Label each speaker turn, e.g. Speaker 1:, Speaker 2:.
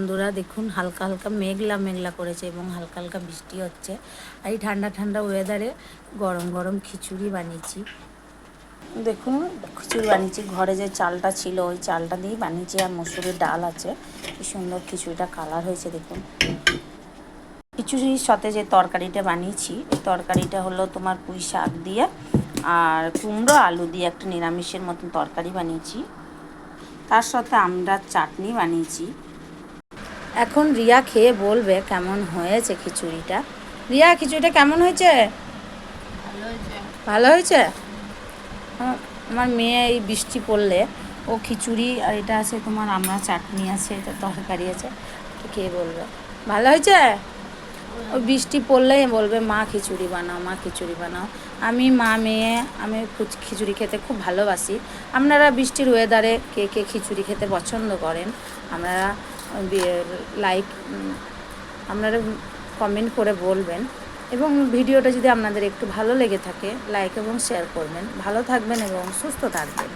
Speaker 1: বন্ধুরা দেখুন, হালকা হালকা মেঘলা মেঘলা করেছে এবং হালকা হালকা বৃষ্টি হচ্ছে। আর এই ঠান্ডা ঠান্ডা ওয়েদারে গরম গরম খিচুড়ি বানিয়েছি। দেখুন, খিচুড়ি বানিয়েছি, ঘরে যে চালটা ছিল ওই চালটা দিয়েই বানিয়েছি। আর মসুরের ডাল আছে, কি সুন্দর খিচুড়িটা কালার হয়েছে দেখুন। খিচুড়ির সাথে যে তরকারিটা বানিয়েছি, এই তরকারিটা হলো তোমার পুঁই শাক দিয়ে আর কুমড়ো আলু দিয়ে একটা নিরামিষের মতন তরকারি বানিয়েছি। তার সাথে আমরা চাটনি বানিয়েছি। এখন রিয়া খেয়ে বলবে কেমন হয়েছে খিচুড়িটা। রিয়া, খিচুড়িটা কেমন হয়েছে? ভালো হয়েছে। আমার মেয়ে এই বৃষ্টি পড়লে ও খিচুড়ি, আর এটা আছে তোমার আমরা চাটনি আছে, এটা তরকারি আছে, খেয়ে বলবে ভালো হয়েছে। ওই বৃষ্টি পড়লেই বলবে মা খিচুড়ি বানাও, মা খিচুড়ি বানাও। আমি মা মেয়ে আমি খিচুড়ি খেতে খুব ভালোবাসি। আপনারা বৃষ্টির ওয়েদারে কে কে খিচুড়ি খেতে পছন্দ করেন আপনারা লাইক আপনারা কমেন্ট করে বলবেন। এবং ভিডিওটা যদি আপনাদের একটু ভালো লেগে থাকে লাইক এবং শেয়ার করবেন। ভালো থাকবেন এবং সুস্থ থাকবেন।